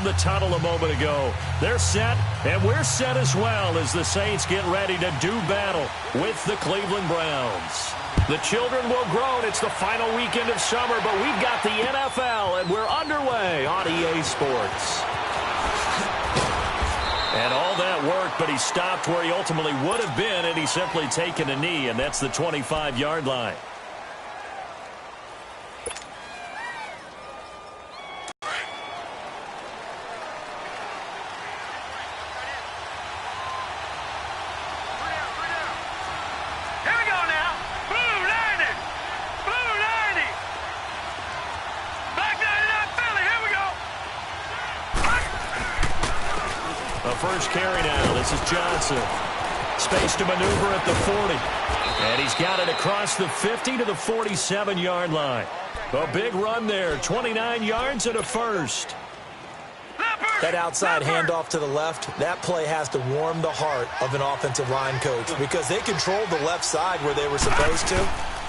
the tunnel a moment ago. They're set, and we're set as well as the Saints get ready to do battle with the Cleveland Browns. The children will grow. It's the final weekend of summer, but we've got the NFL, and we're underway on EA Sports. And all that work, but he stopped where he ultimately would have been, and he's simply taken a knee, and that's the 25-yard line. First carry now. This is Johnson. Space to maneuver at the 40. And he's got it across the 50 to the 47-yard line. A big run there. 29 yards and a first. That outside handoff to the left, that play has to warm the heart of an offensive line coach because they controlled the left side where they were supposed to.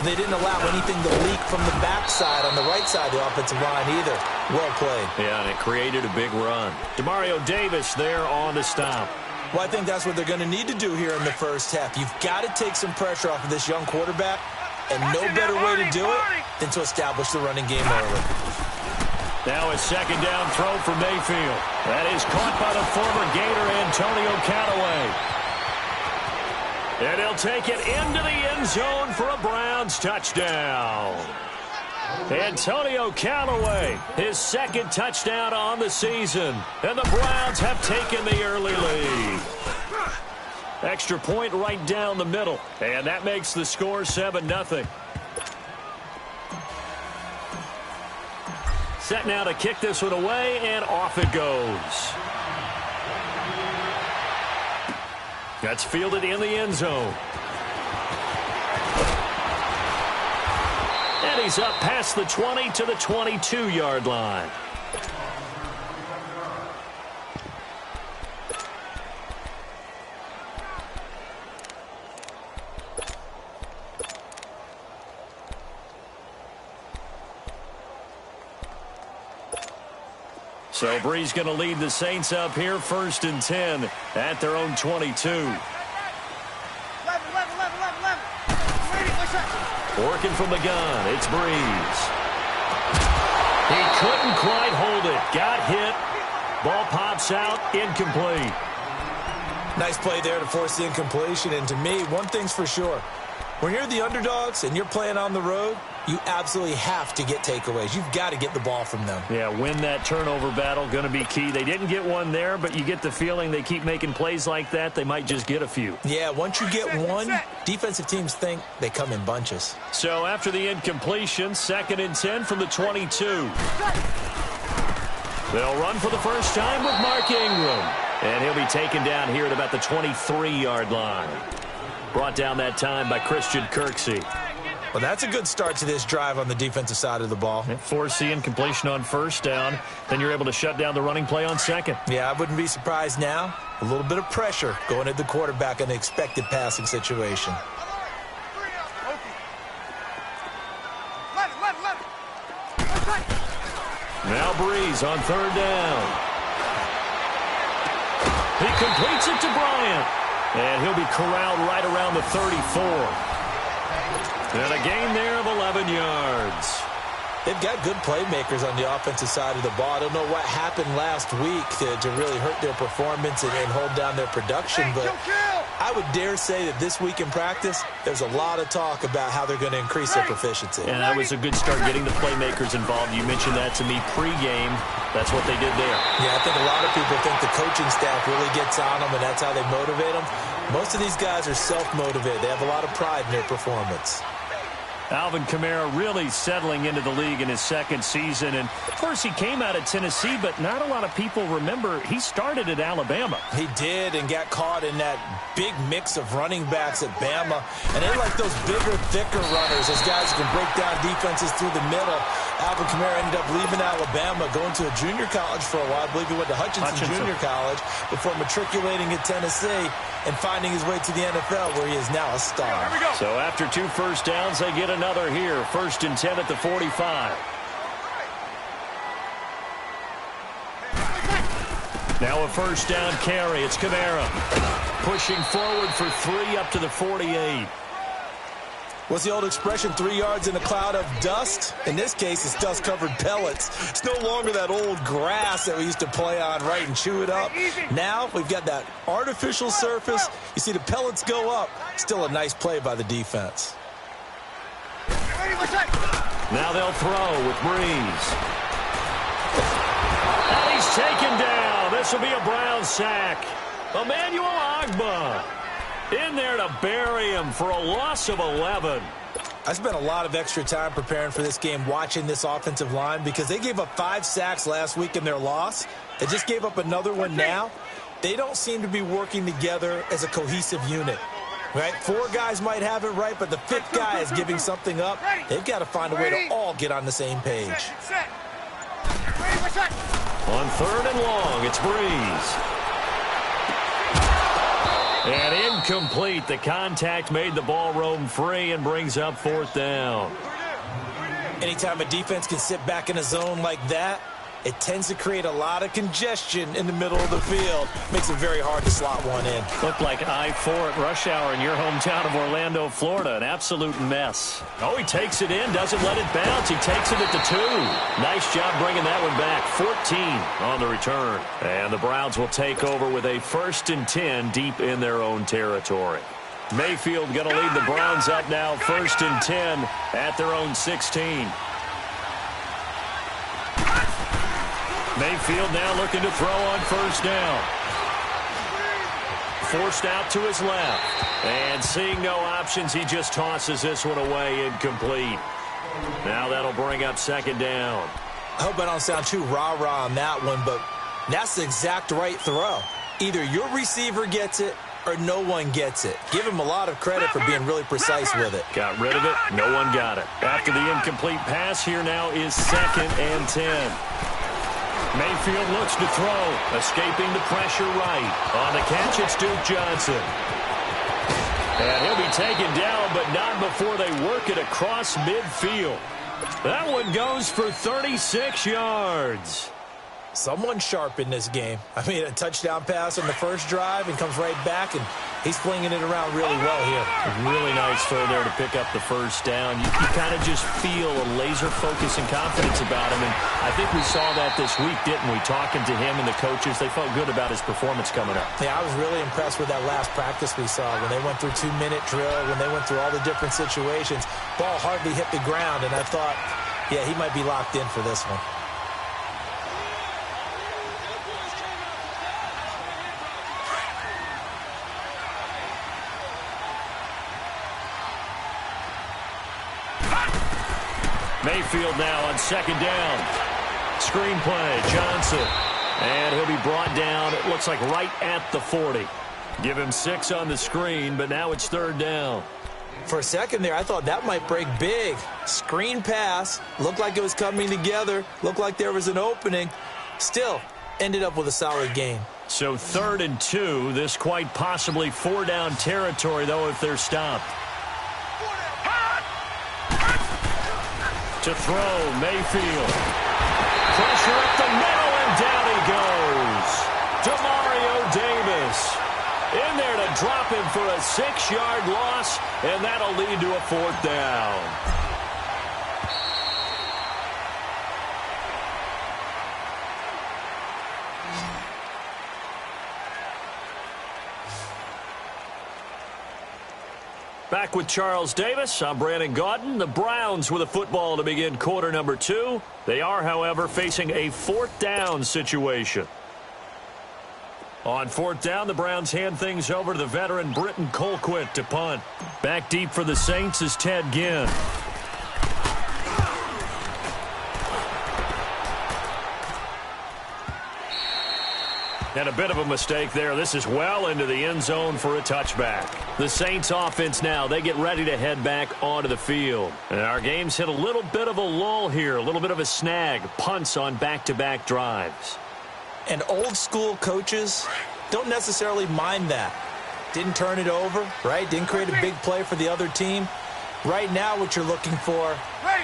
They didn't allow anything to leak from the backside on the right side of the offensive line either. Well played. Yeah, and it created a big run. Demario Davis there on the stop. Well, I think that's what they're going to need to do here in the first half. You've got to take some pressure off of this young quarterback, and no better way to do it than to establish the running game early. Now a second down throw for Mayfield. That is caught by the former Gator Antonio Callaway. And he'll take it into the end zone for a Browns touchdown. Antonio Callaway, his second touchdown on the season. And the Browns have taken the early lead. Extra point right down the middle. And that makes the score 7-0. Set now to kick this one away, and off it goes. That's fielded in the end zone. And he's up past the 20 to the 22-yard line. So Bree's going to lead the Saints up here, 1st and 10 at their own 22. 11. Working from the gun, it's Breeze. He couldn't quite hold it. Got hit. Ball pops out, incomplete. Nice play there to force the incompletion. And to me, one thing's for sure. When you're the underdogs and you're playing on the road, you absolutely have to get takeaways. You've got to get the ball from them. Yeah, win that turnover battle, going to be key. They didn't get one there, but you get the feeling they keep making plays like that, they might just get a few. Yeah, once you get one, defensive teams think they come in bunches. So after the incompletion, 2nd and 10 from the 22. They'll run for the first time with Mark Ingram. And he'll be taken down here at about the 23-yard line. Brought down that time by Christian Kirksey. Well, that's a good start to this drive on the defensive side of the ball. Force the incompletion on 1st down. Then you're able to shut down the running play on 2nd. Yeah, I wouldn't be surprised now. A little bit of pressure going at the quarterback in an expected passing situation. Now Breeze on 3rd down. He completes it to Bryant. And he'll be corralled right around the 34. And a gain there of 11 yards. They've got good playmakers on the offensive side of the ball. I don't know what happened last week to really hurt their performance and hold down their production, but I would dare say that this week in practice, there's a lot of talk about how they're going to increase their proficiency. And that was a good start getting the playmakers involved. You mentioned that to me pregame. That's what they did there. Yeah, I think a lot of people think the coaching staff really gets on them, and that's how they motivate them. Most of these guys are self-motivated. They have a lot of pride in their performance. Alvin Kamara really settling into the league in his 2nd season. And, of course, he came out of Tennessee, but not a lot of people remember he started at Alabama. He did and got caught in that big mix of running backs at Bama. And they like those bigger, thicker runners, those guys who can break down defenses through the middle. Alvin Kamara ended up leaving Alabama, going to a junior college for a while. I believe he went to Hutchinson Junior College before matriculating at Tennessee and finding his way to the NFL, where he is now a star. So after 2 first downs, they get another here. 1st and 10 at the 45. Now a first down carry. It's Kamara pushing forward for 3 up to the 48. What's the old expression, 3 yards in a cloud of dust? In this case, it's dust-covered pellets. It's no longer that old grass that we used to play on, right, and chew it up. Now we've got that artificial surface. You see the pellets go up. Still a nice play by the defense. Now they'll throw with Breeze. And he's taken down. This will be a Brown sack. Emmanuel Ogbah in there to bury him for a loss of 11. I spent a lot of extra time preparing for this game, watching this offensive line, because they gave up 5 sacks last week in their loss. They just gave up another one now. They don't seem to be working together as a cohesive unit. Right? 4 guys might have it right, but the 5th guy is giving something up. They've got to find a way to all get on the same page. On 3rd and long, it's Breeze. And incomplete. The contact made the ball roam free and brings up 4th down. Anytime a defense can sit back in a zone like that, it tends to create a lot of congestion in the middle of the field. Makes it very hard to slot one in. Looked like I-4 at rush hour in your hometown of Orlando, Florida. An absolute mess. Oh, he takes it in, doesn't let it bounce. He takes it at the 2. Nice job bringing that one back. 14 on the return. And the Browns will take over with a 1st and 10 deep in their own territory. Mayfield going to lead the Browns up now, 1st and 10 at their own 16. Mayfield now looking to throw on 1st down. Forced out to his left. And seeing no options, he just tosses this one away, incomplete. Now that'll bring up 2nd down. I hope I don't sound too rah-rah on that one, but that's the exact right throw. Either your receiver gets it or no one gets it. Give him a lot of credit for being really precise with it. Got rid of it. No one got it. After the incomplete pass, here now is 2nd and 10. Mayfield looks to throw, escaping the pressure right. On the catch, it's Duke Johnson. And he'll be taken down, but not before they work it across midfield. That one goes for 36 yards. Someone sharp in this game. I mean, a touchdown pass on the first drive and comes right back, and he's flinging it around really well here. Really nice throw there to pick up the 1st down. You kind of just feel a laser focus and confidence about him, and I think we saw that this week, didn't we? Talking to him and the coaches, they felt good about his performance coming up. Yeah, I was really impressed with that last practice we saw when they went through 2-minute drill, when they went through all the different situations. Ball hardly hit the ground, and I thought, yeah, he might be locked in for this one. Mayfield now on 2nd down. Screen play, Johnson. And he'll be brought down, it looks like right at the 40. Give him 6 on the screen, but now it's 3rd down. For a second there, I thought that might break big. Screen pass, looked like it was coming together, looked like there was an opening. Still, ended up with a solid gain. So 3rd and 2, this quite possibly 4-down territory, though, if they're stopped. To throw, Mayfield. Pressure up the middle, and down he goes. Demario Davis in there to drop him for a 6-yard loss, and that'll lead to a 4th down. Back with Charles Davis, I'm Brandon Gaudin. The Browns with a football to begin quarter number 2. They are, however, facing a 4th down situation. On 4th down, the Browns hand things over to the veteran Britton Colquitt to punt. Back deep for the Saints is Ted Ginn. And a bit of a mistake there. This is well into the end zone for a touchback. The Saints offense now, they get ready to head back onto the field. And our game's hit a little bit of a lull here, a little bit of a snag. Punts on back-to-back drives. And old school coaches don't necessarily mind that. Didn't turn it over, right? Didn't create a big play for the other team. Right now what you're looking for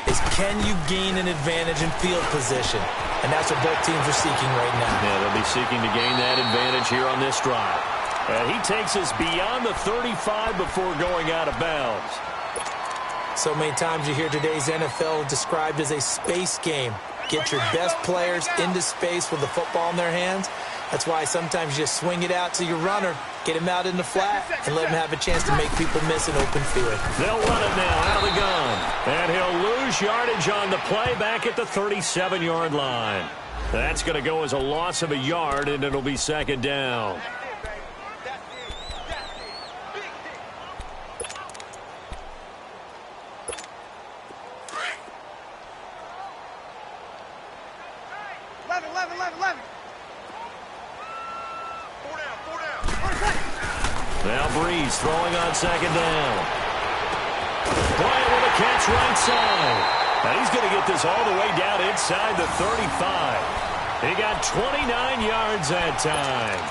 is can you gain an advantage in field position? And that's what both teams are seeking right now. Yeah, they'll be seeking to gain that advantage here on this drive. And he takes us beyond the 35 before going out of bounds. So many times you hear today's NFL described as a space game. Get your best players into space with the football in their hands. That's why sometimes you just swing it out to your runner, get him out in the flat, and let him have a chance to make people miss an open field. They'll run it now out of the gun. And he'll lose yardage on the play back at the 37-yard line. That's going to go as a loss of a yard, and it'll be second down. Now Breeze throwing on second down. Bryant with a catch right side. And he's going to get this all the way down inside the 35. He got 29 yards that time.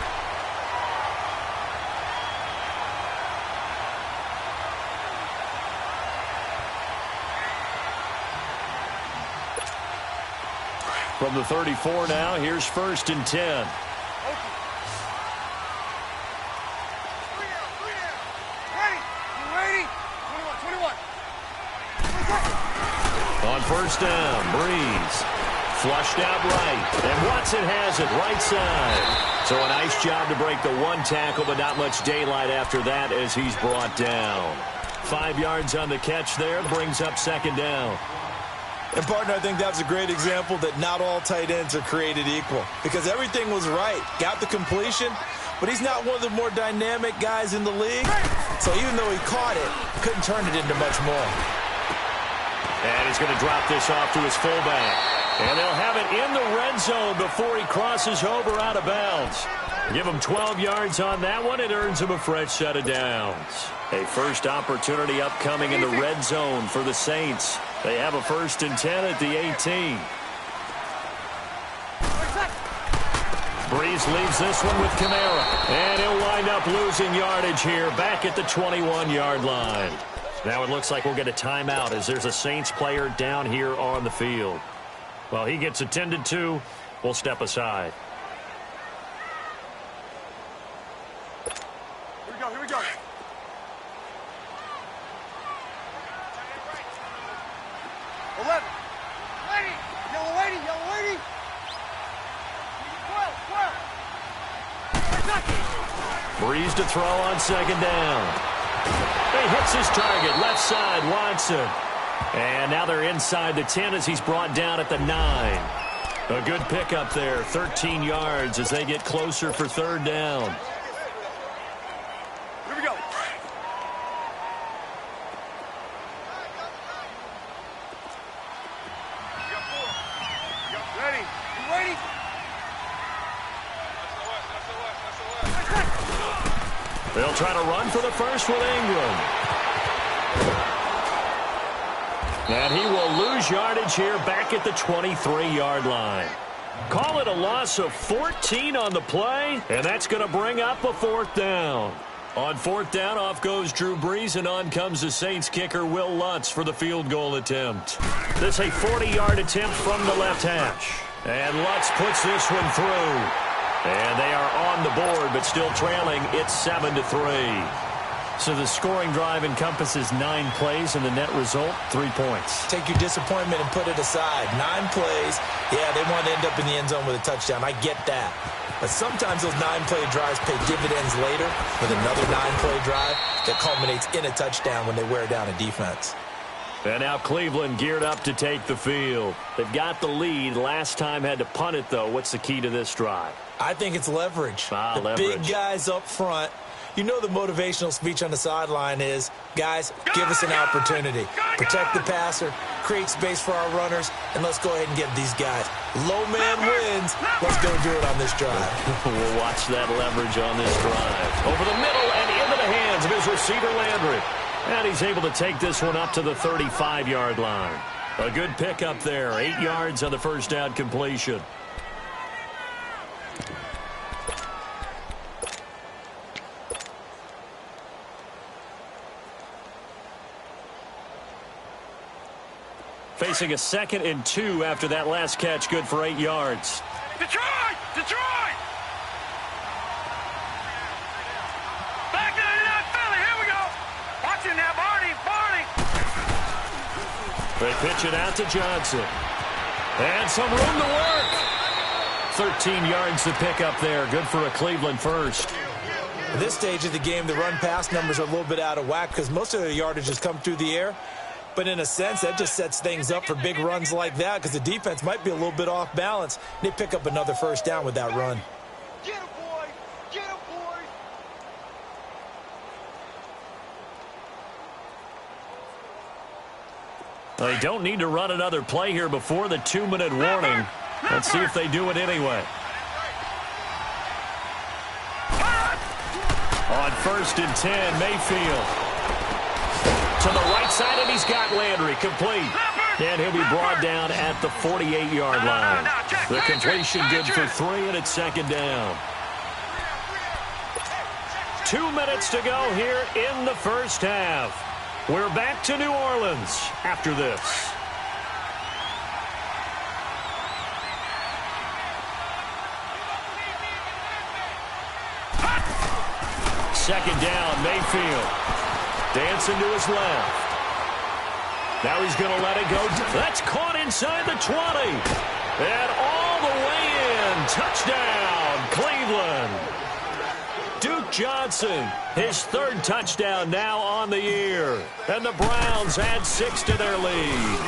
From the 34 now, here's 1st and 10. On 1st down, Breeze. Flushed out right. And Watson has it right side. So a nice job to break the one tackle, but not much daylight after that as he's brought down. 5 yards on the catch there, brings up second down. And, partner, I think that's a great example that not all tight ends are created equal. Because everything was right. Got the completion, but he's not one of the more dynamic guys in the league. So even though he caught it, couldn't turn it into much more. And he's going to drop this off to his fullback. And they'll have it in the red zone before he crosses over out of bounds. Give him 12 yards on that one. It earns him a fresh set of downs. A first opportunity upcoming in the red zone for the Saints. They have a 1st and 10 at the 18. Breeze leaves this one with Kamara. And he'll wind up losing yardage here back at the 21-yard line. Now it looks like we'll get a timeout as there's a Saints player down here on the field. Well, he gets attended to. We'll step aside. Here we go. 11. Lady. Yellow lady. 12. Breeze to throw on second down. He hits his target, left side, Watson. And now they're inside the 10 as he's brought down at the 9. A good pickup there, 13 yards as they get closer for 3rd down. Here we go. Ready? You ready? They'll try to run for the first with Ingram. And he will lose yardage here back at the 23-yard line. Call it a loss of 14 on the play, and that's going to bring up a 4th down. On 4th down, off goes Drew Brees, and on comes the Saints kicker, Will Lutz, for the field goal attempt. This a 40-yard attempt from the left hash. And Lutz puts this one through. And they are on the board, but still trailing. It's 7-3. So the scoring drive encompasses 9 plays, and the net result, 3 points. Take your disappointment and put it aside. 9 plays. Yeah, they want to end up in the end zone with a touchdown. I get that. But sometimes those 9-play drives pay dividends later with another 9-play drive that culminates in a touchdown when they wear down a defense. And now Cleveland geared up to take the field. They've got the lead. Last time had to punt it, though. What's the key to this drive? I think it's leverage. Leverage. Big guys up front. You know the motivational speech on the sideline is, guys, give us an opportunity. Protect the passer, create space for our runners, and let's go ahead and get these guys. Low man wins. Let's go do it on this drive. We'll watch that leverage on this drive. Over the middle and into the hands of his receiver, Landry. And he's able to take this one up to the 35-yard line. A good pickup there. 8 yards on the first down completion. facing a 2nd and 2 after that last catch, good for 8 yards. Detroit! Detroit! Back to the Philly. Here we go. Watch him now, Barney. Barney. They pitch it out to Johnson. And some room to work. 13 yards to pick up there. Good for a Cleveland first. At this stage of the game, the run-pass numbers are a little bit out of whack because most of their yardage has come through the air. But in a sense, that just sets things up for big runs like that because the defense might be a little bit off balance. They pick up another first down with that run. Get him, boys. Get him, boys. They don't need to run another play here before the 2-minute warning. Let's see if they do it anyway. On 1st and 10, Mayfield. To the right side, and he's got Landry complete. And he'll be brought down at the 48-yard line. The completion good for 3, and it's 2nd down. 2 minutes to go here in the first half. We're back to New Orleans after this. Second down, Mayfield. Dancing to his left. Now he's going to let it go. That's caught inside the 20. And all the way in. Touchdown, Cleveland. Duke Johnson, his 3rd touchdown now on the year. And the Browns add 6 to their lead.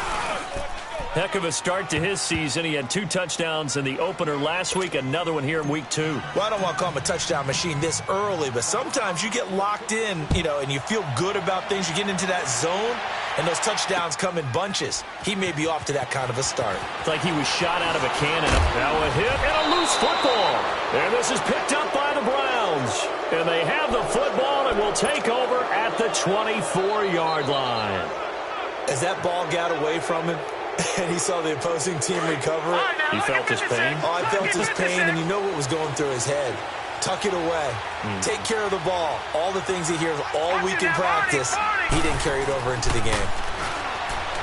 Heck of a start to his season. He had 2 touchdowns in the opener last week, another one here in week 2. Well, I don't want to call him a touchdown machine this early, but sometimes you get locked in, and you feel good about things. You get into that zone, and those touchdowns come in bunches. He may be off to that kind of a start. It's like he was shot out of a cannon. Now a hit and a loose football. And this is picked up by the Browns. And they have the football and will take over at the 24-yard line. As that ball got away from him, and he saw the opposing team recover it. He felt his pain? Oh, I felt his pain, and you know what was going through his head. Tuck it away. Take care of the ball. All the things he hears all week in practice, he didn't carry it over into the game.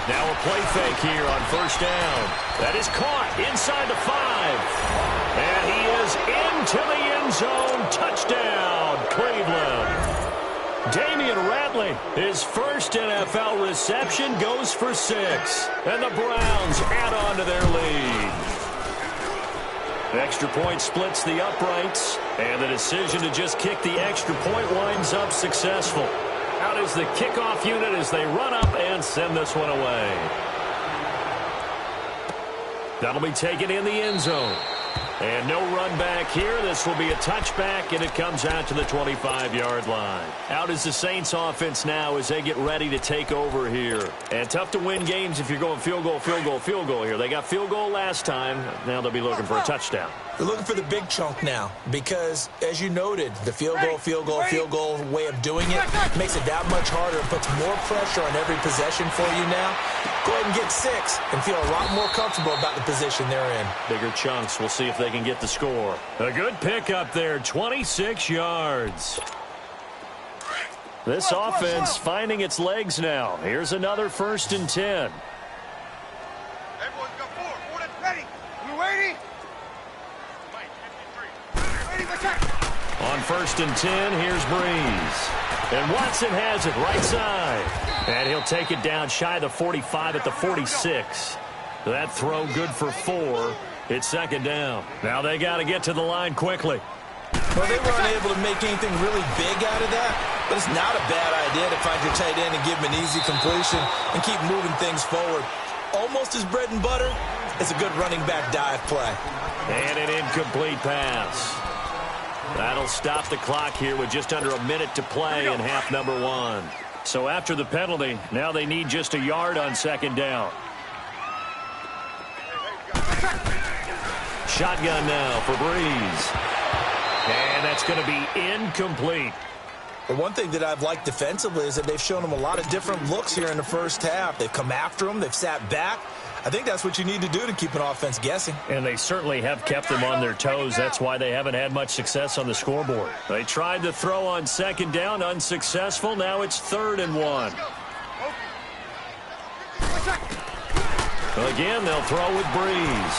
Now a play fake here on 1st down. That is caught inside the 5. And he is into the end zone. Touchdown, Cleveland. Damian Ratley, his first NFL reception, goes for 6. And the Browns add on to their lead. Extra point splits the uprights. And the decision to just kick the extra point winds up successful. Out is the kickoff unit as they run up and send this one away. That'll be taken in the end zone. And no run back here. This will be a touchback, and it comes out to the 25-yard line. Out is the Saints offense now as they get ready to take over here. And tough to win games if you're going field goal, field goal, field goal here. They got field goal last time. Now they'll be looking for a touchdown. They're looking for the big chunk now because, as you noted, the field goal way of doing it makes it that much harder. It puts more pressure on every possession for you now. Go ahead and get 6 and feel a lot more comfortable about the position they're in. Bigger chunks. We'll see if they can get the score. A good pickup there, 26 yards. This offense finding its legs now. Here's another 1st and 10. Everyone's got 4. Ready. We waiting? On 1st and 10, here's Breeze. And Watson has it right side. And he'll take it down shy of the 45 at the 46. That throw good for 4. It's 2nd down. Now they got to get to the line quickly. Well, they were unable to make anything really big out of that, but it's not a bad idea to find your tight end and give him an easy completion and keep moving things forward. Almost his bread and butter. It's a good running back dive play. And an incomplete pass. That'll stop the clock here with just under a minute to play in half number 1. So after the penalty, now they need just a yard on 2nd down. Shotgun now for Breeze. And that's going to be incomplete. The one thing that I've liked defensively is that they've shown them a lot of different looks here in the first half. They've come after them. They've sat back. I think that's what you need to do to keep an offense guessing. And they certainly have kept them on their toes. That's why they haven't had much success on the scoreboard. They tried to throw on 2nd down, unsuccessful. Now it's 3rd and 1. Again, they'll throw with Breeze.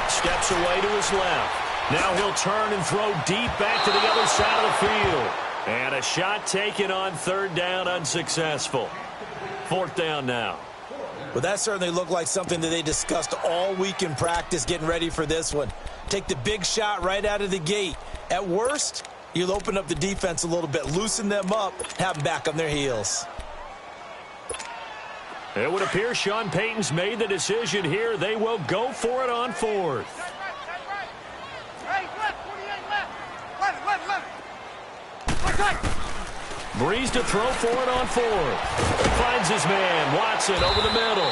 Steps away to his left. Now he'll turn and throw deep back to the other side of the field. And a shot taken on third down, unsuccessful. Fourth down now. Well, that certainly looked like something that they discussed all week in practice getting ready for this one. Take the big shot right out of the gate. At worst, you'll open up the defense a little bit, loosen them up, have them back on their heels. It would appear Sean Payton's made the decision here. They will go for it on fourth. Breeze to throw for it on fourth. Finds his man, Watson, over the middle.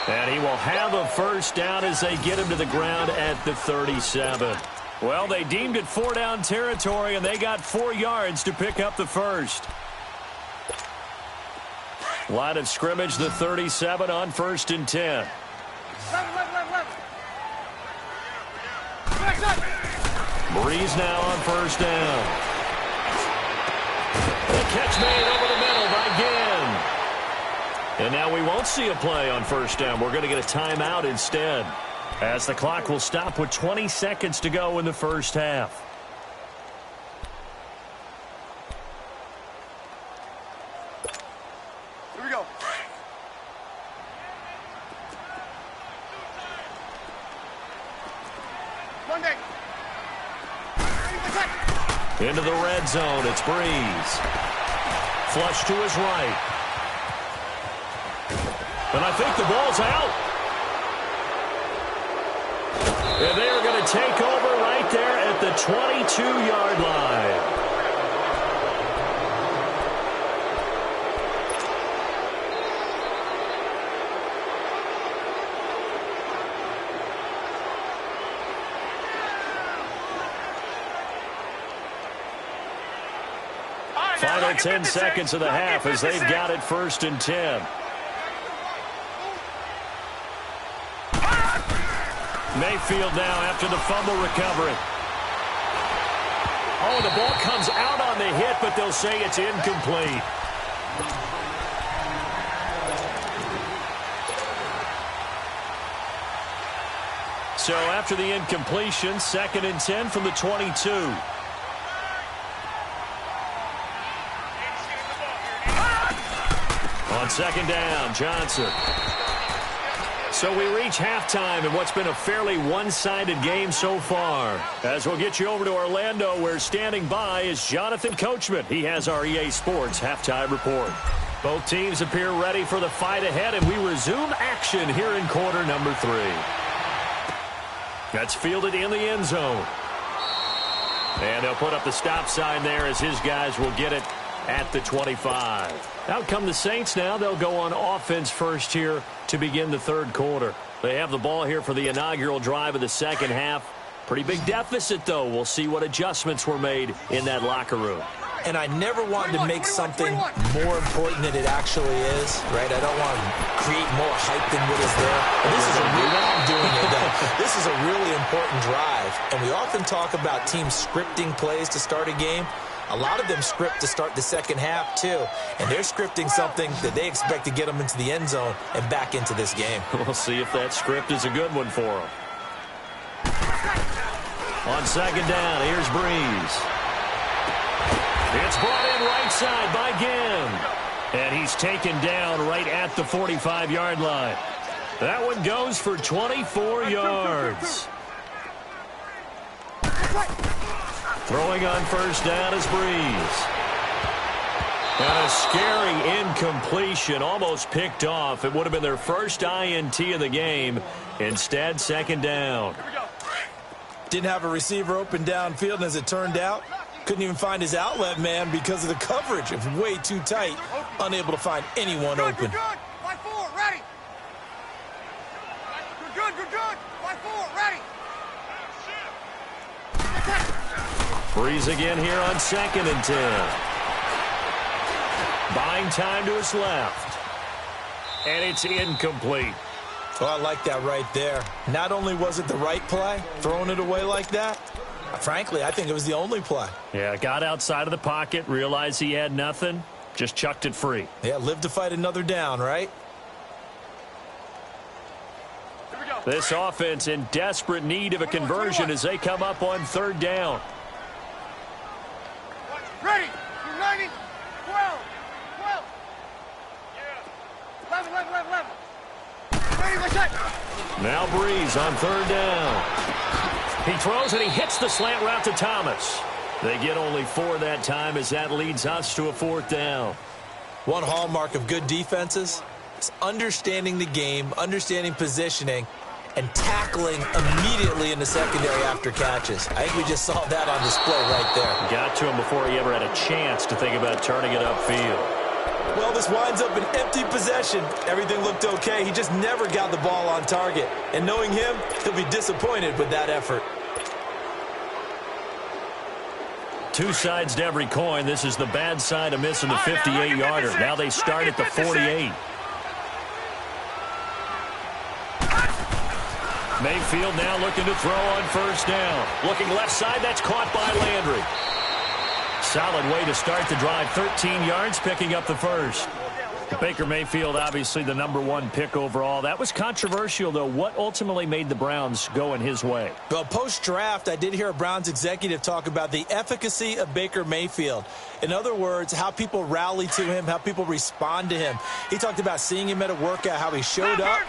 And he will have a first down as they get him to the ground at the 37. Well, they deemed it 4-down territory, and they got 4 yards to pick up the first. Line of scrimmage, the 37 on 1st and 10. Breeze now on first down. The catch made over the middle by Ginn. And now we won't see a play on first down. We're going to get a timeout instead, as the clock will stop with 20 seconds to go in the first half. Here we go. Monday. Into the red zone, it's Breeze. Flush to his right. And I think the ball's out. And they are going to take over right there at the 22-yard line. Final 10 seconds of the half as they've got it 1st and 10. Mayfield now after the fumble recovery. Oh, the ball comes out on the hit, but they'll say it's incomplete. So after the incompletion, 2nd and 10 from the 22. On 2nd down, Johnson. So we reach halftime in what's been a fairly one-sided game so far. As we'll get you over to Orlando, where standing by is Jonathan Coachman. He has our EA Sports halftime report. Both teams appear ready for the fight ahead, and we resume action here in quarter number 3. That's fielded in the end zone. And they'll put up the stop sign there as his guys will get it at the 25. Out come the Saints now. They'll go on offense first here to begin the 3rd quarter. They have the ball here for the inaugural drive of the 2nd half. Pretty big deficit, though. We'll see what adjustments were made in that locker room. And I never wanted to make something more important than it actually is, right? I don't want to create more hype than what is there. This is a really important drive. And we often talk about teams scripting plays to start a game. A lot of them script to start the 2nd half, too. And they're scripting something that they expect to get them into the end zone and back into this game. We'll see if that script is a good one for them. On 2nd down, here's Breeze. It's brought in right side by Ginn. And he's taken down right at the 45-yard line. That one goes for 24 yards. Throwing on first down is Breeze. And a scary incompletion, almost picked off. It would have been their first INT of the game. Instead, 2nd down. Didn't have a receiver open downfield, and as it turned out, couldn't even find his outlet man because of the coverage. It was way too tight, unable to find anyone open. Good. 5-4, ready. Good. 5-4, ready. Breeze again here on 2nd and 10. Buying time to his left. And it's incomplete. Oh, I like that right there. Not only was it the right play, throwing it away like that, frankly, I think it was the only play. Yeah, got outside of the pocket, realized he had nothing, just chucked it free. Yeah, live to fight another down, right? This offense in desperate need of a conversion as they come up on third down. Ready. 90. 12. 12. Yeah. 11, 11, 11, 11. Ready, let's set. Now Breeze on third down. He throws and he hits the slant route to Thomas. They get only 4 that time as that leads us to a fourth down. One hallmark of good defenses is understanding the game, understanding positioning, and tackling immediately in the secondary after catches. I think we just saw that on display right there. Got to him before he ever had a chance to think about turning it upfield. Well, this winds up an empty possession. Everything looked okay. He just never got the ball on target. And knowing him, he'll be disappointed with that effort. Two sides to every coin. This is the bad side of missing the 58-yarder. Now they start at the 48. Mayfield now looking to throw on first down. Looking left side, that's caught by Landry. Solid way to start the drive. 13 yards, picking up the first. Baker Mayfield, obviously the #1 pick overall. That was controversial, though. What ultimately made the Browns go in his way? Well, post-draft, I did hear a Browns executive talk about the efficacy of Baker Mayfield. In other words, how people rally to him, how people respond to him. He talked about seeing him at a workout, how he showed up,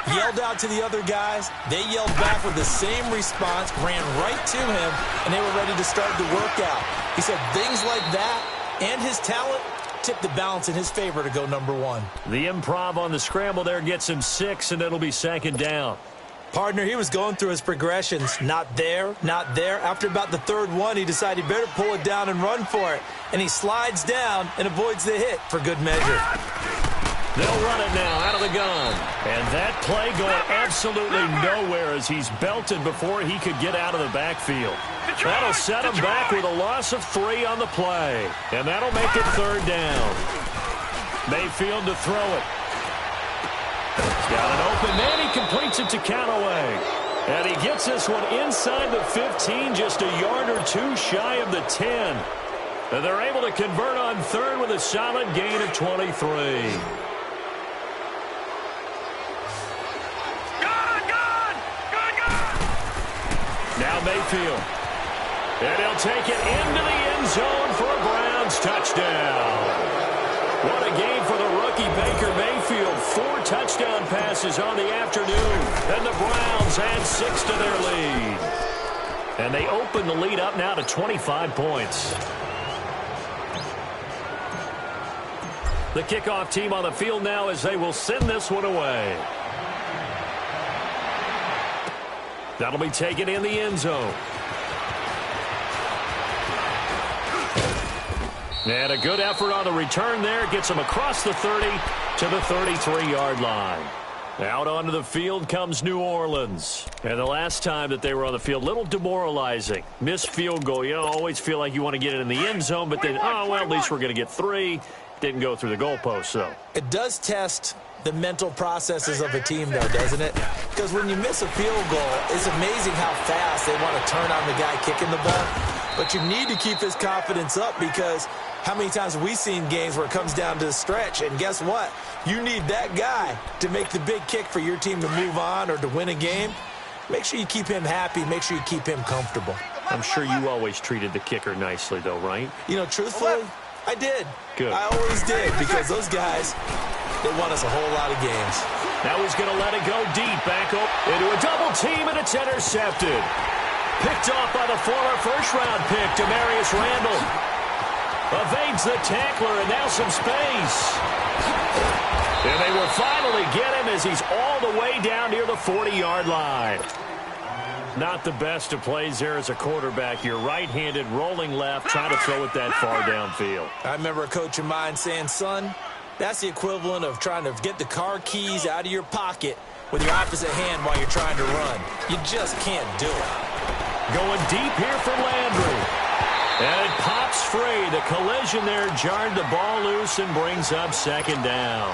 yelled out to the other guys. They yelled back with the same response, ran right to him, and they were ready to start the workout. He said things like that and his talent tipped the balance in his favor to go #1. The improv on the scramble there gets him 6, and it'll be second down. Partner, he was going through his progressions. Not there, not there. After about the third one, he decided he better pull it down and run for it. And he slides down and avoids the hit for good measure. They'll run it now out of the gun. And that play going absolutely nowhere as he's belted before he could get out of the backfield. That'll set him back with a loss of 3 on the play. And that'll make it third down. Mayfield to throw it. He's got an open man. He completes it to Callaway. And he gets this one inside the 15, just a yard or 2 shy of the 10. And they're able to convert on third with a solid gain of 23. Now Mayfield. And he'll take it into the end zone for a Browns touchdown. What a game for the rookie Baker Mayfield. 4 touchdown passes on the afternoon. And the Browns add 6 to their lead. And they open the lead up now to 25 points. The kickoff team on the field now as they will send this one away. That'll be taken in the end zone. And a good effort on the return there. Gets them across the 30 to the 33-yard line. Out onto the field comes New Orleans. And the last time that they were on the field, a little demoralizing. Missed field goal. You always feel like you want to get it in the end zone, but then, oh, well, at least we're going to get 3. Didn't go through the goalpost, though. It does test the mental processes of a team, though, doesn't it? Because when you miss a field goal, it's amazing how fast they want to turn on the guy kicking the ball. But you need to keep his confidence up because how many times have we seen games where it comes down to the stretch? And guess what? You need that guy to make the big kick for your team to move on or to win a game. Make sure you keep him happy. Make sure you keep him comfortable. I'm sure you always treated the kicker nicely, though, right? You know, truthfully, I did. Good. I always did because those guys, they won us a whole lot of games. Now he's going to let it go deep. Back up into a double team, and it's intercepted. Picked off by the former first-round pick, Demarius Randall. Evades the tackler, and now some space. And they will finally get him as he's all the way down near the 40-yard line. Not the best of plays there as a quarterback. You're right-handed, rolling left, trying to throw it that far downfield. I remember a coach of mine saying, son, that's the equivalent of trying to get the car keys out of your pocket with your opposite hand while you're trying to run. You just can't do it. Going deep here for Landry. And it pops free. The collision there jarred the ball loose and brings up second down.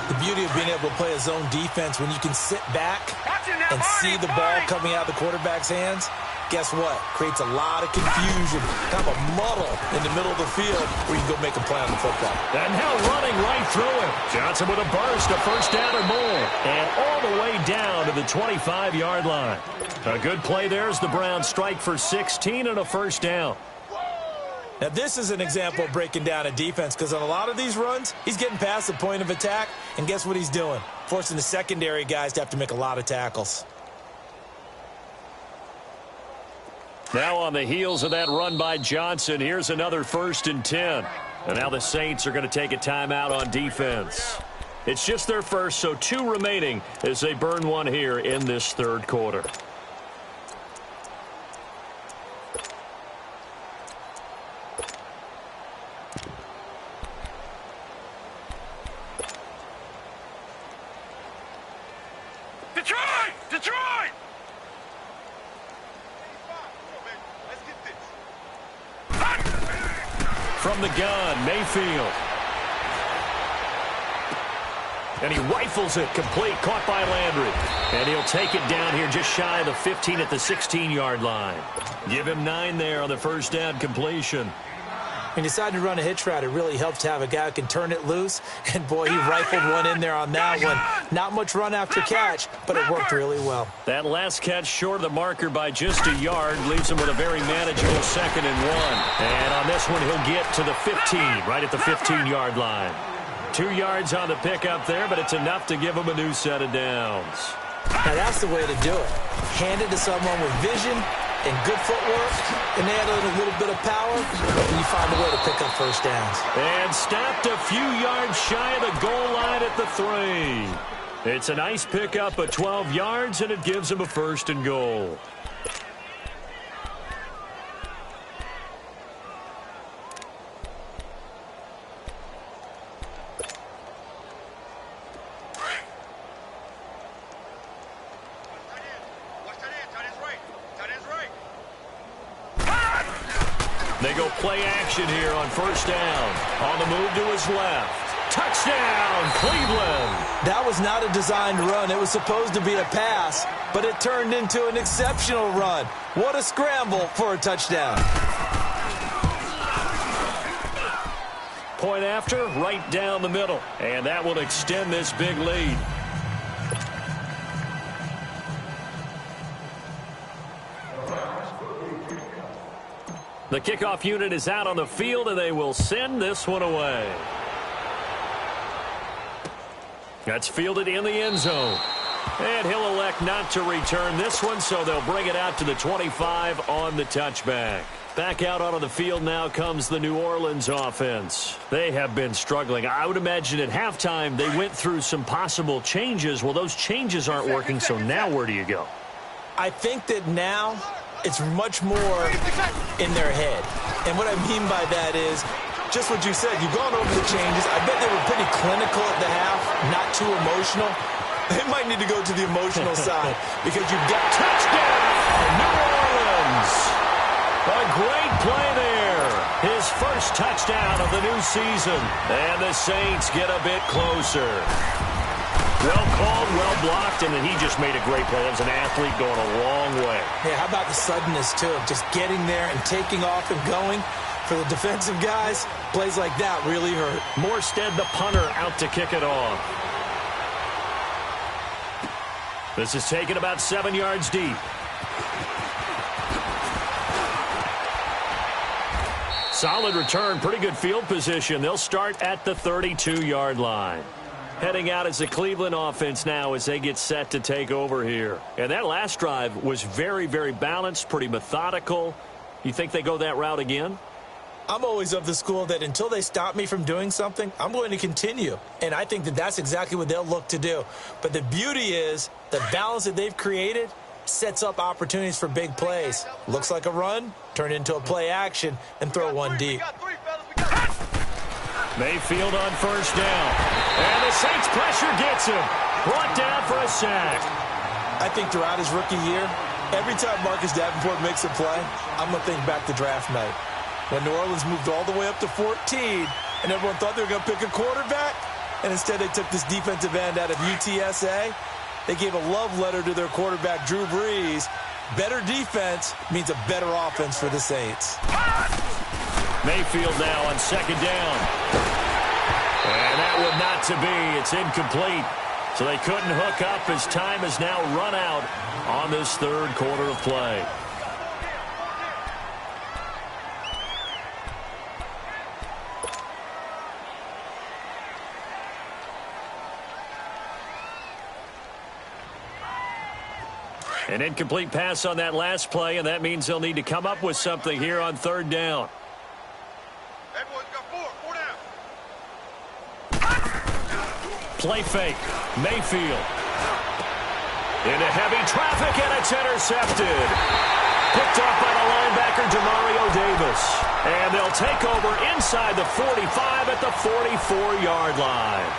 The beauty of being able to play a zone defense when you can sit back and see the ball coming out of the quarterback's hands, guess what? Creates a lot of confusion, kind of a muddle in the middle of the field where you can go make a play on the football. And now running right through him. Johnson with a burst, a first down or more. And all the way down to the 25-yard line. A good play there as the Browns strike for 16 and a first down. Now, this is an example of breaking down a defense because on a lot of these runs, he's getting past the point of attack, and guess what he's doing? Forcing the secondary guys to have to make a lot of tackles. Now on the heels of that run by Johnson, here's another 1st and 10. And now the Saints are going to take a timeout on defense. It's just their first, so 2 remaining as they burn one here in this 3rd quarter. Detroit! From the gun, Mayfield. And he rifles it complete, caught by Landry. And he'll take it down here just shy of the 15 at the 16-yard line. Give him 9 there on the first down completion. When you decide to run a hitch route, it really helps to have a guy who can turn it loose. And, boy, he rifled one in there on that one. Not much run after catch, but it worked really well. That last catch short of the marker by just a yard leaves him with a very manageable 2nd and 1. And on this one, he'll get to the 15, right at the 15-yard line. 2 yards on the pickup there, but it's enough to give him a new set of downs. Now, that's the way to do it. Hand it to someone with vision and good footwork, and add a little bit of power, and you find a way to pick up first downs. And stopped a few yards shy of the goal line at the 3. It's a nice pickup of 12 yards, and it gives him a 1st and goal. They go play action here on first down. On the move to his left. Touchdown, Cleveland. That was not a designed run. It was supposed to be a pass, but it turned into an exceptional run. What a scramble for a touchdown. Point after, right down the middle. And that will extend this big lead. The kickoff unit is out on the field, and they will send this one away. That's fielded in the end zone. And he'll elect not to return this one, so they'll bring it out to the 25 on the touchback. Back out onto the field now comes the New Orleans offense. They have been struggling. I would imagine at halftime they went through some possible changes. Well, those changes aren't working, so now where do you go? I think that now it's much more in their head. And what I mean by that is just what you said. You've gone over the changes. I bet they were pretty clinical at the half, not too emotional. They might need to go to the emotional side because you've got touchdown, New Orleans. A great play there. His first touchdown of the new season. And the Saints get a bit closer. Well called, well blocked, and then he just made a great play. That was an athlete going a long way. Yeah, how about the suddenness, too, of just getting there and taking off and going? For the defensive guys, plays like that really hurt. Morstead, the punter, out to kick it off. This is taken about 7 yards deep. Solid return, pretty good field position. They'll start at the 32-yard line. Heading out as the Cleveland offense now as they get set to take over here. And that last drive was very, very balanced, pretty methodical. You think they go that route again? I'm always of the school that until they stop me from doing something, I'm going to continue. And I think that that's exactly what they'll look to do. But the beauty is the balance that they've created sets up opportunities for big plays. Looks like a run, turn it into a play action, and throw one deep. Mayfield on first down. And the Saints pressure gets him. Brought down for a sack. I think throughout his rookie year, every time Marcus Davenport makes a play, I'm going to think back to draft night. When New Orleans moved all the way up to 14, and everyone thought they were going to pick a quarterback, and instead they took this defensive end out of UTSA. They gave a love letter to their quarterback, Drew Brees, better defense means a better offense for the Saints. Mayfield now on second down. And that one not to be. It's incomplete. So they couldn't hook up as time has now run out on this third quarter of play. An incomplete pass on that last play, and that means they'll need to come up with something here on third down. That boy's got four down. Play fake. Mayfield. Into heavy traffic, and it's intercepted. Picked off by the linebacker, Demario Davis. And they'll take over inside the 45 at the 44-yard line.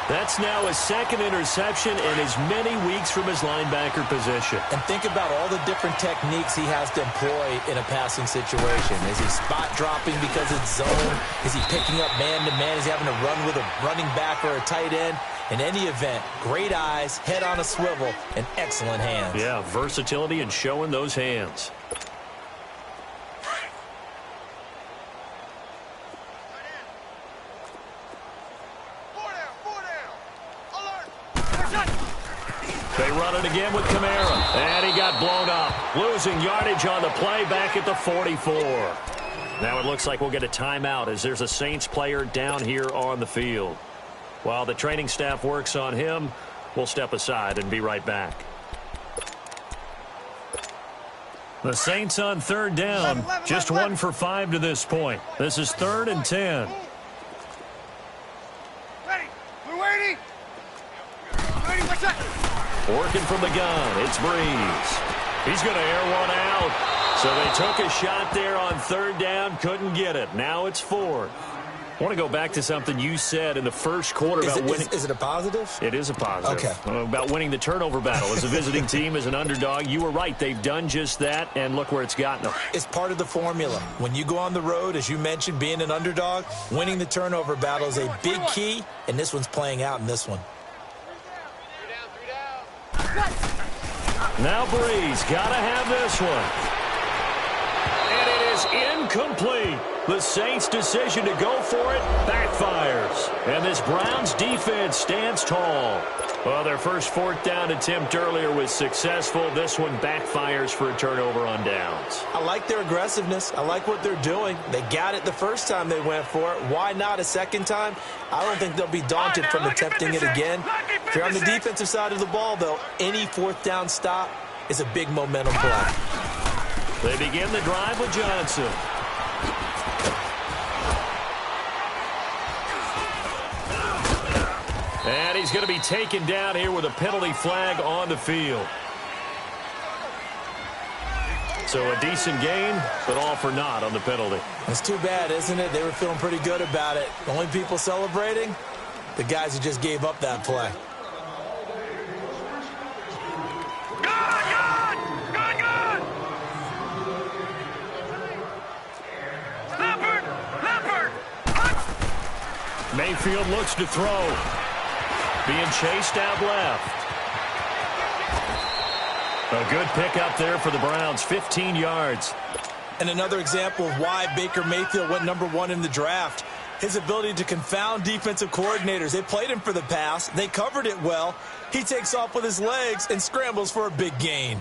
That's now his second interception in as many weeks from his linebacker position. And think about all the different techniques he has to employ in a passing situation. Is he spot dropping because it's zone? Is he picking up man-to-man? Is he having to run with a running back or a tight end? In any event, great eyes, head on a swivel, and excellent hands. Yeah, versatility and showing those hands. They run it again with Kamara. And he got blown up. Losing yardage on the play back at the 44. Now it looks like we'll get a timeout as there's a Saints player down here on the field. While the training staff works on him, we'll step aside and be right back. The Saints on third down. Just 1 for 5 to this point. This is 3rd and 10. Ready. We're waiting. Ready, what's that? Working from the gun, it's Breeze. He's going to air one out. So they took a shot there on third down, couldn't get it. Now it's 4th. I want to go back to something you said in the first quarter about winning. Is it a positive? It is a positive. Okay. About winning the turnover battle as a visiting team, as an underdog. You were right. They've done just that, and look where it's gotten them. It's part of the formula. When you go on the road, as you mentioned, being an underdog, winning the turnover battle is a big key, and this one's playing out in this one. Now Breeze got to have this one. And it is incomplete. The Saints' decision to go for it backfires. And this Browns defense stands tall. Well, their first 4th down attempt earlier was successful. This one backfires for a turnover on downs. I like their aggressiveness. I like what they're doing. They got it the first time they went for it. Why not a second time? I don't think they'll be daunted from attempting it again. If you're on the defensive side of the ball, though, any 4th down stop is a big momentum play. They begin the drive with Johnson. And he's going to be taken down here with a penalty flag on the field. So a decent gain, but all for naught on the penalty. It's too bad, isn't it? They were feeling pretty good about it. The only people celebrating, the guys who just gave up that play. Mayfield looks to throw. Being chased out left. A good pickup there for the Browns, 15 yards. And another example of why Baker Mayfield went #1 in the draft. His ability to confound defensive coordinators. They played him for the pass. They covered it well. He takes off with his legs and scrambles for a big gain.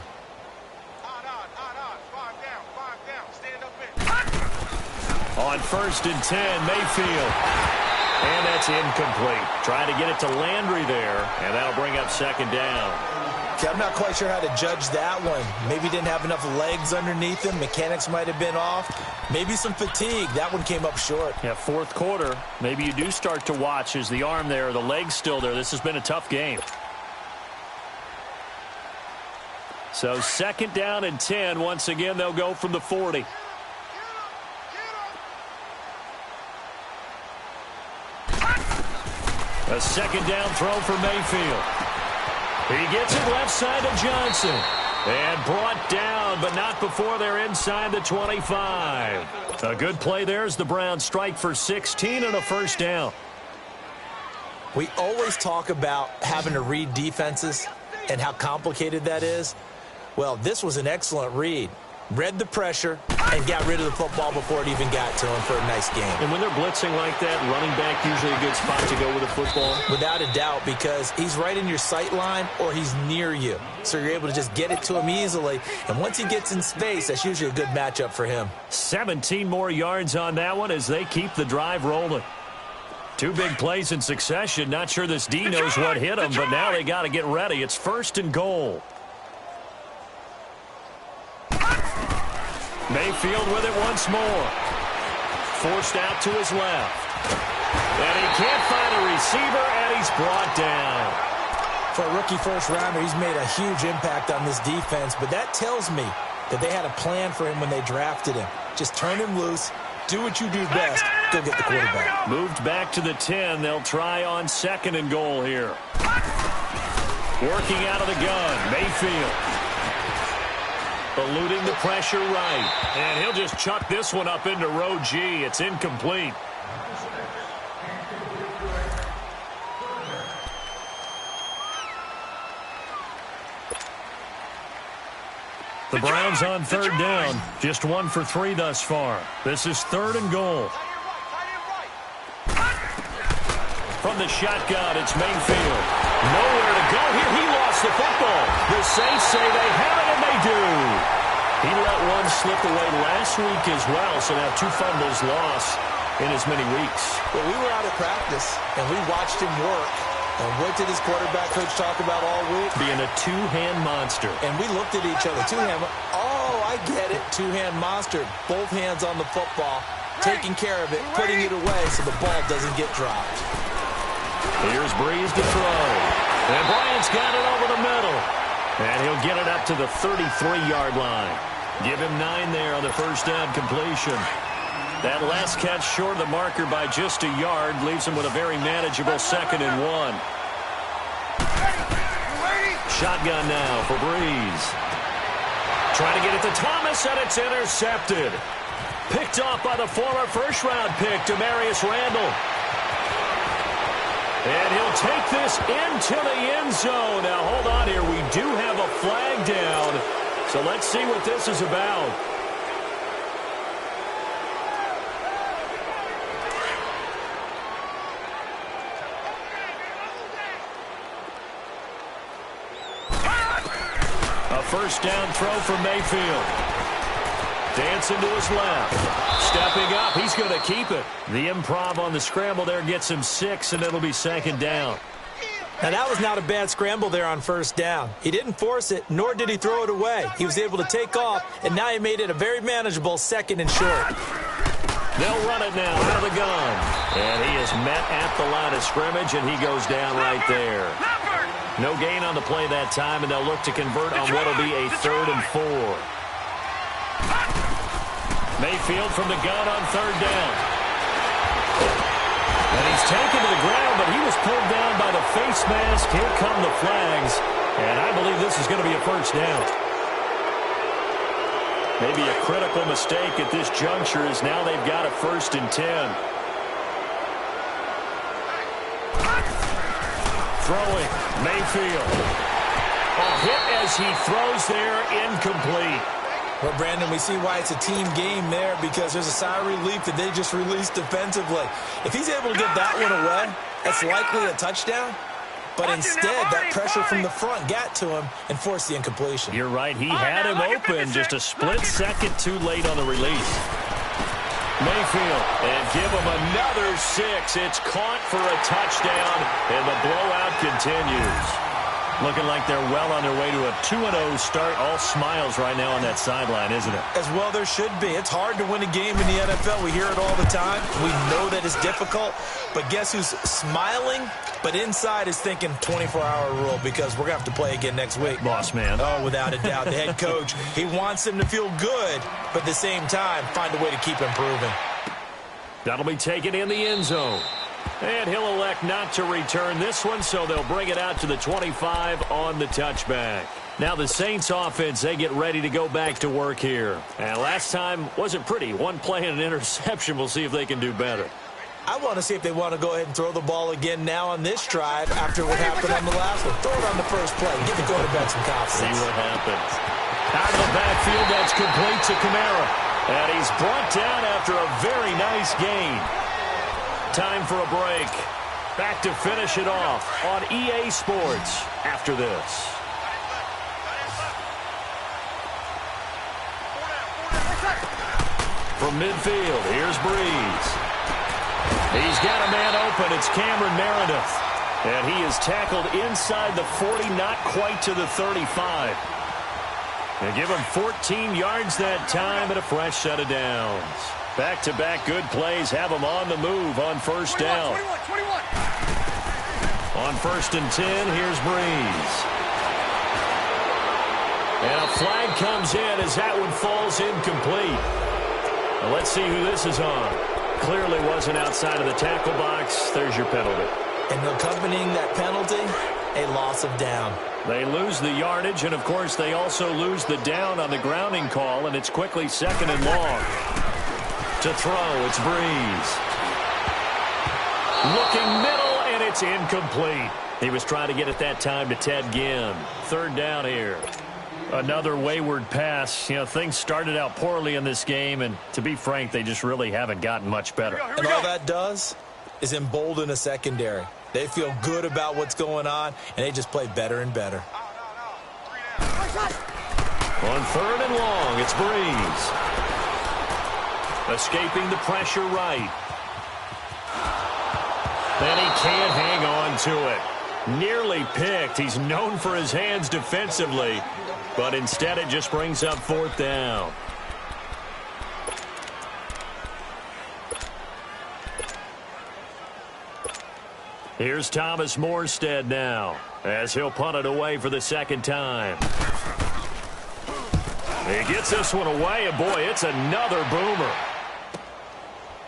On 1st and 10, Mayfield. And that's incomplete. Trying to get it to Landry there, and that'll bring up 2nd down. Okay, I'm not quite sure how to judge that one. Maybe didn't have enough legs underneath him. Mechanics might have been off. Maybe some fatigue. That one came up short. Yeah, 4th quarter. Maybe you do start to watch. Is the arm there, the leg's still there? This has been a tough game. So 2nd down and 10. Once again, they'll go from the 40. A 2nd down throw for Mayfield. He gets it left side to Johnson. And brought down, but not before they're inside the 25. A good play there as the Browns strike for 16 and a 1st down. We always talk about having to read defenses and how complicated that is. Well, this was an excellent read. Read the pressure and got rid of the football before it even got to him for a nice game. And when they're blitzing like that, running back usually a good spot to go with the football? Without a doubt, because he's right in your sight line or he's near you. So you're able to just get it to him easily. And once he gets in space, that's usually a good matchup for him. 17 more yards on that one as they keep the drive rolling. Two big plays in succession. Not sure this D knows what hit him, but now they got to get ready. It's 1st and goal. Mayfield with it once more. Forced out to his left. And he can't find a receiver, and he's brought down. For a rookie first-rounder, he's made a huge impact on this defense, but that tells me that they had a plan for him when they drafted him. Just turn him loose, do what you do best, go get the quarterback. Moved back to the 10. They'll try on 2nd and goal here. Working out of the gun, Mayfield. Eluding the pressure right. And he'll just chuck this one up into row G. It's incomplete. The Browns on 3rd down. Just 1 for 3 thus far. This is 3rd and goal. From the shotgun, it's Mayfield. Nowhere to go here. He lost the football. The Saints say they have it, and they do. He let one slip away last week as well, so now 2 fumbles lost in as many weeks. Well, we were out of practice, and we watched him work. And what did his quarterback coach talk about all week? Being a two-hand monster. And we looked at each other. Two-hand. Oh, I get it. Two-hand monster. Both hands on the football, taking care of it, putting it away so the ball doesn't get dropped. Here's Breeze to throw. And Bryant's got it over the middle. And he'll get it up to the 33-yard line. Give him 9 there on the first down completion. That last catch short of the marker by just a yard leaves him with a very manageable 2nd and 1. Shotgun now for Breeze. Trying to get it to Thomas, and it's intercepted. Picked off by the former first-round pick, Demarius Randall. And he'll take this into the end zone. Now, hold on here. We do have a flag down. So let's see what this is about. A first down throw for Mayfield. Dancing to his left. Stepping up. He's going to keep it. The improv on the scramble there gets him 6, and it'll be 2nd down. Now, that was not a bad scramble there on first down. He didn't force it, nor did he throw it away. He was able to take off, and now he made it a very manageable 2nd and short. They'll run it now out of the gun. And he is met at the line of scrimmage, and he goes down right there. No gain on the play that time, and they'll look to convert on what will be a 3rd and 4. Mayfield from the gun on 3rd down. And he's taken to the ground, but he was pulled down by the face mask. Here come the flags. And I believe this is going to be a first down. Maybe a critical mistake at this juncture is now they've got a 1st and 10. Throwing, Mayfield. A hit as he throws there, incomplete. Well, Brandon, we see why it's a team game there, because there's a sigh of relief that they just released defensively. If he's able to get that one away, that's likely a touchdown. But instead, that pressure from the front got to him and forced the incompletion. You're right. He had him open, just a split second too late on the release. Mayfield, and give him another 6. It's caught for a touchdown, and the blowout continues. Looking like they're well on their way to a 2-0 start. All smiles right now on that sideline, isn't it? As well there should be. It's hard to win a game in the NFL. We hear it all the time. We know that it's difficult. But guess who's smiling? But inside is thinking 24-hour rule, because we're going to have to play again next week. Boss man. Oh, without a doubt. The head coach, he wants them to feel good, but at the same time, find a way to keep improving. That'll be taken in the end zone. And he'll elect not to return this one, so they'll bring it out to the 25 on the touchback. Now the Saints offense, they get ready to go back to work here. And last time wasn't pretty. One play and an interception. We'll see if they can do better. I want to see if they want to go ahead and throw the ball again now on this drive after what happened on the last one. Throw it on the first play. Give the quarterback some confidence. See what happens. Out of the backfield, that's complete to Kamara. And he's brought down after a very nice gain. Time for a break. Back to finish it off on EA Sports after this. From midfield, here's Breeze. He's got a man open. It's Cameron Meredith. And he is tackled inside the 40, not quite to the 35. They give him 14 yards that time and a fresh set of downs. Back-to-back good plays have him on the move on first down. 21. On 1st and 10, here's Breeze. And a flag comes in as that one falls incomplete. Now let's see who this is on. Clearly wasn't outside of the tackle box. There's your penalty. And accompanying that penalty, a loss of down. They lose the yardage, and, of course, they also lose the down on the grounding call, and it's quickly 2nd and long. To throw, it's Breeze. Looking middle, and it's incomplete. He was trying to get it that time to Ted Ginn. 3rd down here. Another wayward pass. You know, things started out poorly in this game, and to be frank, they just really haven't gotten much better. And all that does is embolden a secondary. They feel good about what's going on, and they just play better and better. On 3rd and long, it's Breeze. Escaping the pressure right. And he can't hang on to it. Nearly picked. He's known for his hands defensively, but instead it just brings up 4th down. Here's Thomas Morstead now, as he'll punt it away for the 2nd time. He gets this one away, and boy, it's another boomer.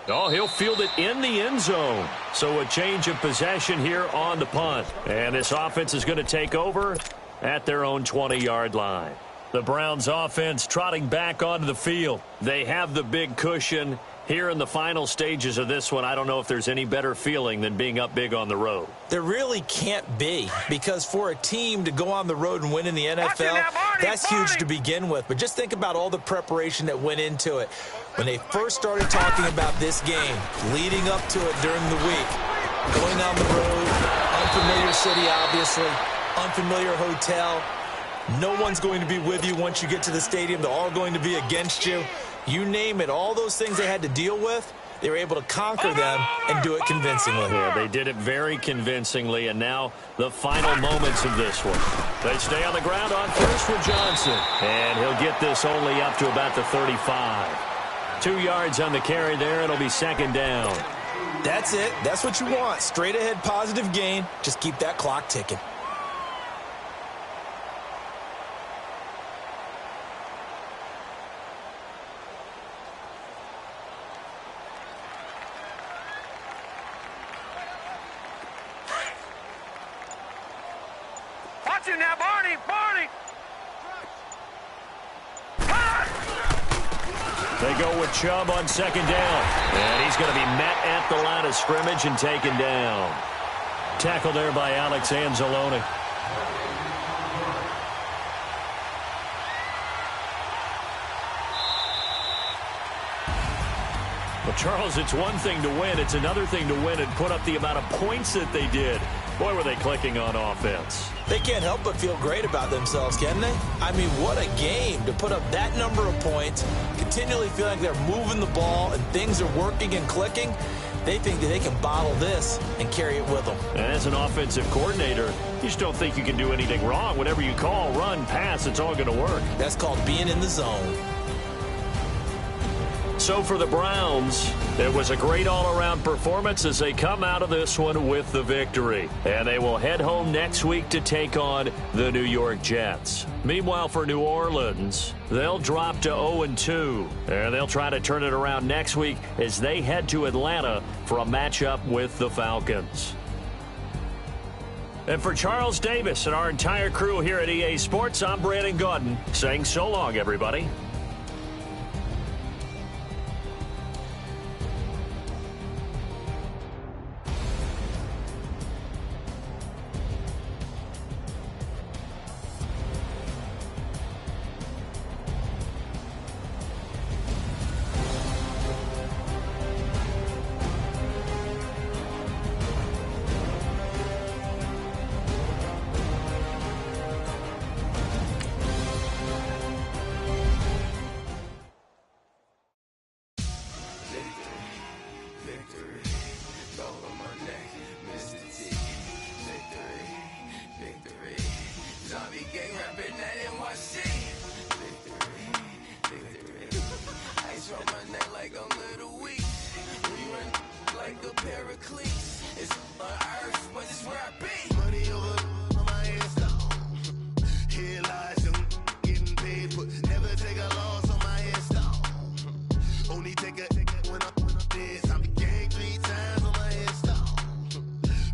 Oh, he'll field it in the end zone. So a change of possession here on the punt. And this offense is going to take over at their own 20-yard line. The Browns offense trotting back onto the field. They have the big cushion. Here in the final stages of this one, I don't know if there's any better feeling than being up big on the road. There really can't be, because for a team to go on the road and win in the NFL, that's huge to begin with. But just think about all the preparation that went into it. When they first started talking about this game, leading up to it during the week, going on the road, unfamiliar city, obviously, unfamiliar hotel. No one's going to be with you once you get to the stadium. They're all going to be against you. You name it, all those things they had to deal with, they were able to conquer them and do it convincingly. Yeah, they did it very convincingly, and now the final moments of this one. They stay on the ground on first for Johnson, and he'll get this only up to about the 35. 2 yards on the carry there. It'll be 2nd down. That's it. That's what you want. Straight ahead, positive gain. Just keep that clock ticking. Watch it now, Barney! They go with Chubb on 2nd down. And he's going to be met at the line of scrimmage and taken down. Tackle there by Alex Anzalone. Well, Charles, it's one thing to win. It's another thing to win and put up the amount of points that they did. Boy, were they clicking on offense. They can't help but feel great about themselves, can they? I mean, what a game to put up that number of points, continually feel like they're moving the ball and things are working and clicking. They think that they can bottle this and carry it with them. And as an offensive coordinator, you just don't think you can do anything wrong. Whatever you call, run, pass, it's all going to work. That's called being in the zone. So for the Browns, it was a great all-around performance as they come out of this one with the victory. And they will head home next week to take on the New York Jets. Meanwhile, for New Orleans, they'll drop to 0-2. And they'll try to turn it around next week as they head to Atlanta for a matchup with the Falcons. And for Charles Davis and our entire crew here at EA Sports, I'm Brandon Gaudin saying so long, everybody. like a little weak. We run like a paraclete. It's on earth, but it's where I be. Money over my headstone. Here lies them getting paid, but never take a loss on my headstone. Only take a when I'm dead. I be gang 3 times on my headstone.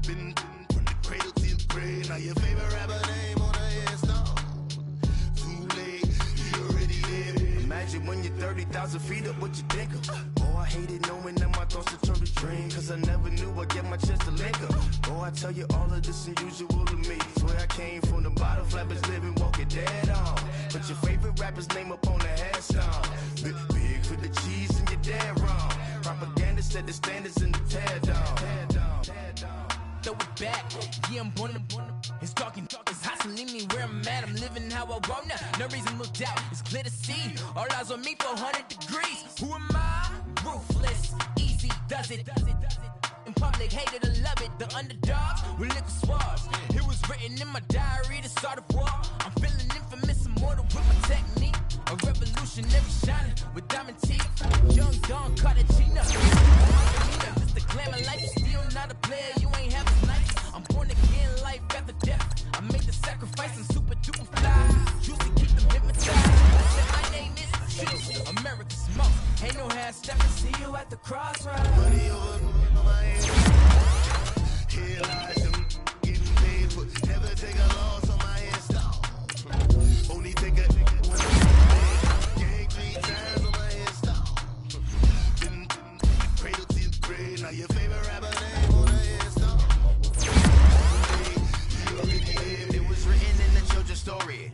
Been from the cradle to the grave. Now your favorite rapper name on a headstone. Too late, he already dead. Imagine when you're 30,000 feet up, what you think of? Oh, I hated knowing that my thoughts would turn to dream. Cause I never knew I'd get my chance to link up. Oh, I tell you all of this unusual to me. Swear I came from the bottom, flappers living, walking dead on. Put your favorite rapper's name up on the headstone. Big for the cheese and you're dead wrong. Propaganda set the standards in the tear down. Throw it back, yeah, I'm born to it's talking, it's hustling me where I'm at. I'm living how I want now. No reason to doubt, it's clear to see. All eyes on me, 400 degrees. Who am I? Ruthless, easy, does it. In public, hated or love it. The underdogs with liquor swabs. It was written in my diary, the start of war. I'm feeling infamous, immortal with my technique. A revolutionary shining with diamond teeth. Young Don Cartagena. Just the glamour life, you still not a player. You ain't have a night. I'm born again, life after death. I made the sacrifice and super duper fly. Juicy, keep them hypnotized. I said my name is Juice, America's most. Ain't no half stepping. See you at the crossroads. Money over my head. Here lies them getting paid, but never take a loss on my headstone. Only take a when I'm gang 3 times on my headstone. Been cradle to the grave. Now your favorite rapper name on a headstone. It was written in the children's story.